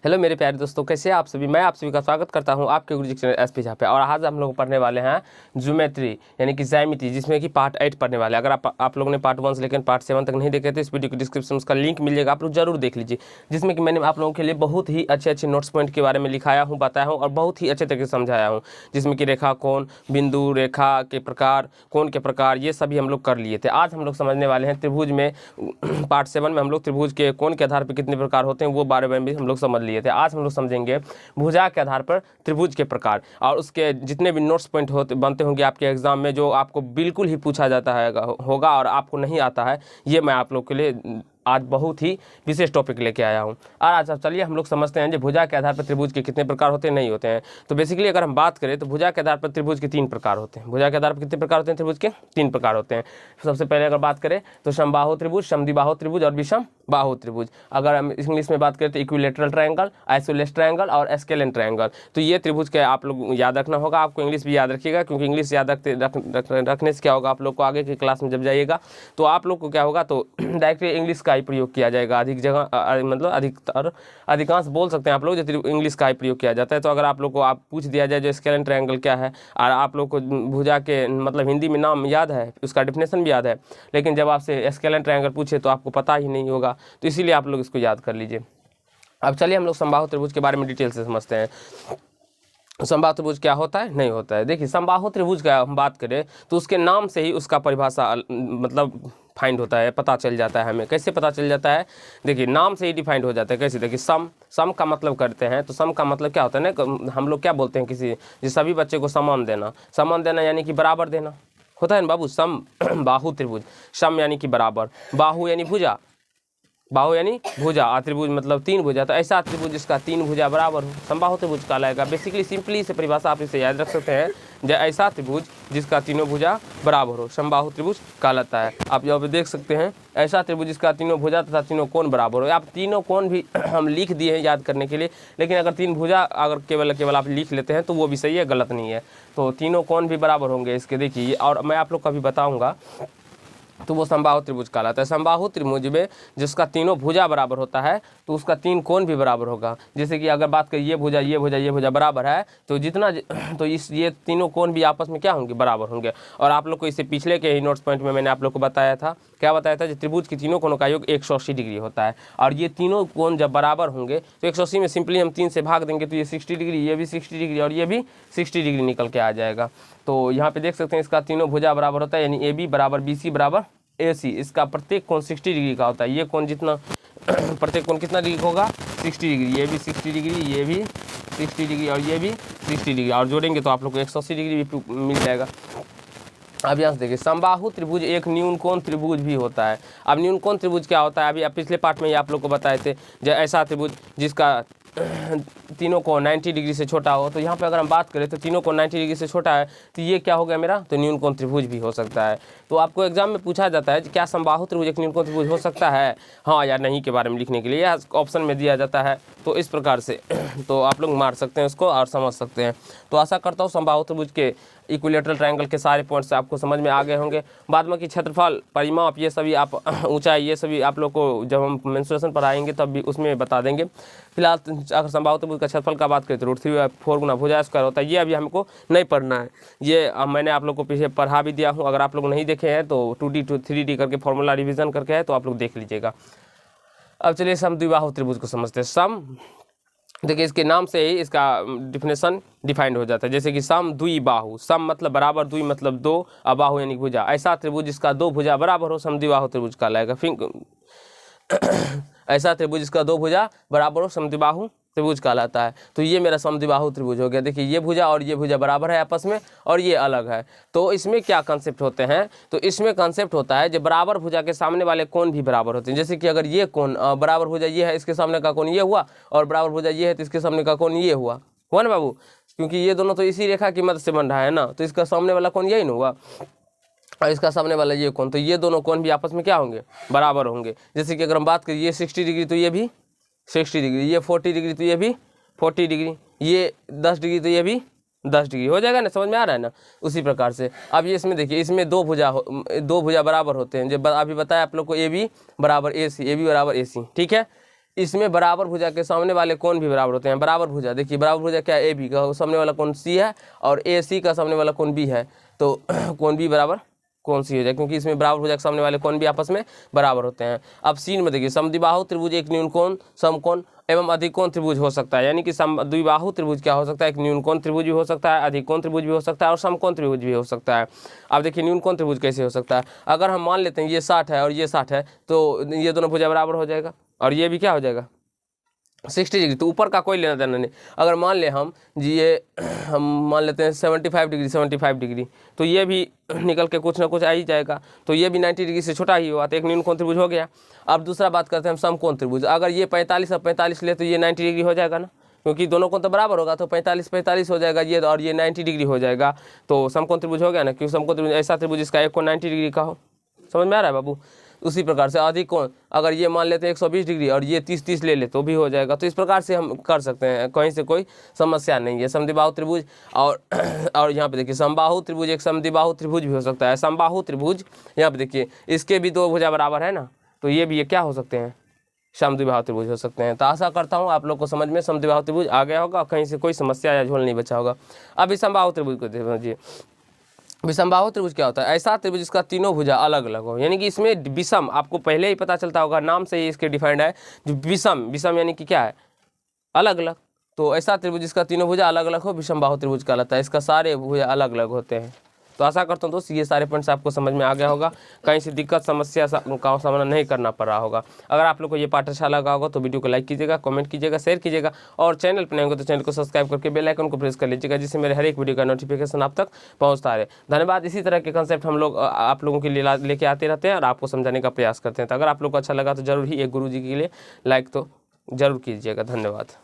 Hello मेरे प्यारे दोस्तों, कैसे हैं आप सभी। मैं आप सभी का स्वागत करता हूं आपके गुरुजी चैनल एसपी झा पे। और आज हम लोग पढ़ने वाले हैं ज्योमेट्री यानी कि ज्यामिति, जिसमें कि पार्ट 8 पढ़ने वाले हैं। अगर आप लोगों ने पार्ट 1 से लेकर पार्ट 7 तक नहीं देखे तो इस वीडियो के डिस्क्रिप्शन में उसका लिंक मिल जाएगा, आप लोग जरूर देख लीजिए। जिसमें कि मैंने आप लोगों के लिए बहुत ही अच्छे नोट्स पॉइंट के बारे में लिखाया हूँ, बताया हूँ और बहुत ही अच्छे तरीके से समझाया हूँ। जिसमें कि रेखा कोण, बिंदु, रेखा के प्रकार, कोण के प्रकार, ये सभी हम लोग कर लिए थे। आज हम लोग समझने वाले हैं त्रिभुज में। पार्ट 7 में हम लोग त्रिभुज के कोण के आधार पर कितने प्रकार होते हैं वो बारे में भी हम लोग समझ लिए थे। आज हम लोग समझेंगे भुजा के आधार पर त्रिभुज के प्रकार, और उसके जितने भी नोट्स पॉइंट बनते होंगे आपके एग्जाम में, जो आपको बिल्कुल ही पूछा जाता है होगा और आपको नहीं आता है, ये मैं आप लोग के लिए आज बहुत ही विशेष टॉपिक लेके आया हूँ। और आज अब चलिए हम लोग समझते हैं कि भुजा के आधार पर त्रिभुज के कितने प्रकार होते हैं, नहीं होते हैं। तो बेसिकली अगर हम बात करें तो भुजा के आधार पर त्रिभुज के 3 प्रकार होते हैं। भुजा के आधार पर कितने प्रकार होते हैं? त्रिभुज के 3 प्रकार होते हैं। सबसे पहले अगर बात करें तो समबाहु त्रिभुज, समद्विबाहु त्रिभुज और विषम बाहु त्रिभुज। अगर हम इंग्लिश में बात करें तो इक्विलेटरल ट्रायंगल, आइसोसेलेस ट्रायंगल और स्केलेन ट्रायंगल। तो ये त्रिभुज के आप लोग याद रखना होगा। आपको इंग्लिश भी याद रखिएगा, क्योंकि इंग्लिश याद रखने से क्या होगा, आप लोग को आगे की क्लास में जब जाइएगा तो आप लोग को क्या होगा, तो डायरेक्ट इंग्लिश का ही प्रयोग किया जाएगा। अधिक जगह मतलब अधिकांश बोल सकते हैं आप लोग जो इंग्लिश का ही प्रयोग किया जाता है। तो अगर आप लोग को आप पूछ दिया जाए जो स्केलेन ट्रायंगल क्या है, और आप लोग को भुजा के मतलब हिंदी में नाम याद है, उसका डेफिनेशन भी याद है, लेकिन जब आपसे स्केलेन ट्रायंगल पूछे तो आपको पता ही नहीं होगा, तो इसीलिए आप लोग इसको याद कर लीजिए। अब चलिए हम लोग समबाहु त्रिभुज के बारे में डिटेल से समझते हैं। समबाहु त्रिभुज क्या होता है, नहीं होता है। देखिए, समबाहु त्रिभुज का हम बात करें तो उसके नाम से ही उसका परिभाषा मतलब फाइंड होता है, पता चल जाता है हमें। कैसे पता चल जाता है? देखिए, नाम से ही डिफाइंड हो जाता है। कैसे? देखिए, सम का मतलब करते हैं तो सम का मतलब क्या होता है ना, हम लोग क्या बोलते हैं, किसी सभी बच्चे को समान देना यानी कि बराबर देना होता है ना बाबू। सम बाहु त्रिभुज, सम यानी कि बराबर, बाहु यानी भुजा, बाहु यानी भुजा, त्रिभुज मतलब 3 भुजा। तो ऐसा त्रिभुज जिसका 3 भुजा बराबर हो समबाहु त्रिभुज कहलाएगा। बेसिकली सिंपली से परिभाषा आप इसे याद रख सकते हैं, जो ऐसा त्रिभुज जिसका तीनों भुजा बराबर हो समबाहु त्रिभुज कहलाता है। आप यहाँ पे देख सकते हैं, ऐसा त्रिभुज जिसका तीनों भुजा तथा तीनों कोण बराबर हो। आप तीनों कोण भी हम लिख दिए हैं याद करने के लिए, लेकिन अगर 3 भुजा अगर केवल आप लिख लेते हैं तो वो भी सही है, गलत नहीं है। तो तीनों कोण भी बराबर होंगे इसके। देखिए, और मैं आप लोग को अभी बताऊँगा, तो वो समबाहु त्रिभुज कहलाता है। समबाहु त्रिभुज में जिसका तीनों भुजा बराबर होता है तो उसका 3 कोण भी बराबर होगा। जैसे कि अगर बात करें ये भुजा बराबर है, तो जितना तो ये तीनों कोण भी आपस में क्या होंगे, बराबर होंगे। और आप लोग को इससे पिछले के ही नोट्स पॉइंट में मैंने आप लोग को बताया था, क्या बताया था, कि त्रिभुज की तीनों कोणों का योग 180 डिग्री होता है। और ये तीनों कोण जब बराबर होंगे तो 180 में सिंपली हम 3 से भाग देंगे तो ये 60 डिग्री, ये भी 60 डिग्री और ये भी 60 डिग्री निकल के आ जाएगा। तो यहाँ पे देख सकते हैं इसका तीनों भुजा बराबर होता है, यानी AB बराबर BC बराबर AC। इसका प्रत्येक कोण 60 डिग्री का होता है। ये कोण जितना प्रत्येक कोण कितना डिग्री होगा, 60 डिग्री। ये भी 60 डिग्री, ये भी 60 डिग्री और ये भी 60 डिग्री, और जोड़ेंगे तो आप लोग को 180 डिग्री भी मिल जाएगा। अब यहाँ से देखिए, समबाहु त्रिभुज एक न्यून कोण त्रिभुज भी होता है। अब न्यून कोण त्रिभुज क्या होता है, अभी पिछले पार्ट में ये आप लोग को बताए थे, जो ऐसा त्रिभुज जिसका तीनों को 90 डिग्री से छोटा हो। तो यहाँ पे अगर हम बात करें तो तीनों को 90 डिग्री से छोटा है, तो ये क्या हो गया मेरा, तो न्यून कोण त्रिभुज भी हो सकता है। तो आपको एग्जाम में पूछा जाता है कि क्या समबाहु त्रिभुज एक न्यून कोण त्रिभुज हो सकता है, हाँ या नहीं के बारे में लिखने के लिए यह ऑप्शन में दिया जाता है। तो इस प्रकार से तो आप लोग मार सकते हैं उसको और समझ सकते हैं। तो आशा करता हूँ समबाहु त्रिभुज के इक्विलेटरल ट्रायंगल के सारे पॉइंट्स आपको समझ में आ गए होंगे। बाद में कि क्षेत्रफल, परिमाप, ये सभी आप ऊंचाई, ये सभी आप लोग को जब हम मेंसुरेशन पढ़ाएंगे तब भी उसमें बता देंगे। फिलहाल अगर समबाहु त्रिभुज का क्षेत्रफल का बात करें तो √3/4 गुना भुजा स्क्वायर होता है। ये अभी हमको नहीं पढ़ना है, ये मैंने आप लोग को पीछे पढ़ा भी दिया हूँ। अगर आप लोग नहीं देखे हैं तो 2D to 3D करके फॉर्मूला रिविजन करके है, तो आप लोग देख लीजिएगा। अब चलिए समद्विबाहु त्रिभुज को समझते हैं। सम, देखिए इसके नाम से ही इसका डिफिनेशन डिफाइंड हो जाता है। जैसे कि सम द्विबाहु, सम मतलब बराबर, द्वि मतलब 2, और बाहु यानी भुजा। ऐसा त्रिभुज जिसका 2 भुजा बराबर हो समद्विबाहु त्रिभुज कहलाएगा। ऐसा त्रिभुज जिसका 2 भुजा बराबर हो समद्विबाहु त्रिभुज कहलाता है। तो ये मेरा समद्विबाहु त्रिभुज हो गया। देखिए, ये भुजा और ये भुजा बराबर है आपस में, और ये अलग है। तो इसमें क्या कंसेप्ट होते हैं, तो इसमें कंसेप्ट होता है जब बराबर भुजा के सामने वाले कोण भी बराबर होते हैं। जैसे कि अगर ये कोण बराबर भुजा ये है, इसके सामने का कोण ये हुआ, और बराबर भुजा ये है तो इसके सामने का कोण ये हुआ ना बाबू, क्योंकि ये दोनों तो इसी रेखा की मदद से बन रहा है ना, तो इसका सामने वाला कोण यही ना हुआ और इसका सामने वाला ये कोण, तो ये दोनों कोण भी आपस में क्या होंगे, बराबर होंगे। जैसे कि अगर हम बात करें, ये 60 डिग्री तो ये भी 60 डिग्री, ये 40 डिग्री तो ये भी 40 डिग्री, ये 10 डिग्री तो ये भी 10 डिग्री हो जाएगा ना, समझ में आ रहा है ना। उसी प्रकार से अब ये इसमें देखिए, इसमें 2 भुजा बराबर होते हैं। जब अभी बताया आप लोग को AB बराबर AC, AB बराबर AC, ठीक है। इसमें बराबर भुजा के सामने वाले कोण भी बराबर होते हैं। बराबर भुजा देखिए, बराबर भुजा क्या है, ए बी का सामने वाला कोण सी है और ए सी का सामने वाला कोण बी है, तो कोण बी बराबर कोण सी हो जाए, क्योंकि इसमें बराबर भुजा के सामने वाले कोण भी आपस में बराबर होते हैं। अब सीन में देखिए, समद्विबाहु त्रिभुज एक न्यूनकोण समकोण एवं अधिकोण त्रिभुज हो सकता है। यानी कि समद्विबाहु त्रिभुज क्या हो सकता है, एक न्यूनकोण त्रिभुज भी हो सकता है, अधिकोण त्रिभुज भी हो सकता है और समकोण त्रिभुज भी हो सकता है। अब देखिए न्यूनकोण त्रिभुज कैसे हो सकता है, अगर हम मान लेते हैं ये 60 है और ये 60 है, तो ये दोनों भुजा बराबर हो जाएगा और ये भी क्या हो जाएगा 60 डिग्री, तो ऊपर का कोई लेना देना नहीं। अगर मान ले हम जी ये हम मान लेते हैं 75 डिग्री 75 डिग्री, तो ये भी निकल के कुछ ना कुछ आ ही जाएगा, तो ये भी 90 डिग्री से छोटा ही हुआ, तो एक न्यूनकोण त्रिभुज हो गया। अब दूसरा बात करते हैं हम समकोण त्रिभुज, अगर ये 45 और 45 ले तो ये 90 डिग्री हो जाएगा ना, क्योंकि दोनों कोण तो बराबर होगा, तो 45 45 हो जाएगा ये, और ये 90 डिग्री हो जाएगा, तो समकोण त्रिभुज हो गया ना। क्योंकि समकोण त्रिभुज ऐसा त्रिभुज जिसका एक कोण 90 डिग्री का हो, समझ में आ रहा है बाबू। उसी प्रकार से अधिकोण, अगर ये मान लेते हैं 120 डिग्री और ये 30 ले ले तो भी हो जाएगा। तो इस प्रकार से हम कर सकते हैं, कहीं से कोई समस्या नहीं है। समद्विबाहु त्रिभुज और यहाँ पे देखिए समबाहु त्रिभुज एक समद्विबाहु त्रिभुज भी हो सकता है। समबाहु त्रिभुज यहाँ पे देखिए इसके भी दो भुजा बराबर है ना, तो ये भी ये क्या हो सकते हैं, समद्विबाहु त्रिभुज हो सकते हैं। तो आशा करता हूँ आप लोग को समझ में समद्विबाहु त्रिभुज आ गया होगा, कहीं से कोई समस्या या झोल नहीं बचा होगा। अब विषमबाहु त्रिभुज को देखिए, विषमबाहु त्रिभुज क्या होता है, ऐसा त्रिभुज जिसका तीनों भुजा अलग अलग हो। यानी कि इसमें विषम आपको पहले ही पता चलता होगा, नाम से ही इसके डिफाइंड है जो विषम, विषम यानी कि क्या है, अलग अलग। तो ऐसा त्रिभुज जिसका तीनों भुजा अलग अलग हो विषमबाहु त्रिभुज कहलाता है। इसका सारे भुजा अलग अलग होते हैं। तो आशा करता हूँ दोस्त ये सारे पॉइंट्स आपको समझ में आ गया होगा, कहीं से दिक्कत समस्या का सामना नहीं करना पड़ रहा होगा। अगर आप लोग को ये पाठ अच्छा लगा होगा तो वीडियो को लाइक कीजिएगा, कमेंट कीजिएगा, शेयर कीजिएगा और चैनल पर नहीं होगा तो चैनल को सब्सक्राइब करके बेल आइकन को प्रेस कर लीजिएगा, जिससे मेरे हर एक वीडियो का नोटिफिकेशन आप तक पहुँचता रहे। धन्यवाद। इसी तरह के कंसेप्ट हम लोग आप लोगों के लिए लेके आते रहते हैं और आपको समझाने का प्रयास करते हैं। तो अगर आप लोग को अच्छा लगा तो जरूर ही एक गुरु जी के लिए लाइक तो जरूर कीजिएगा। धन्यवाद।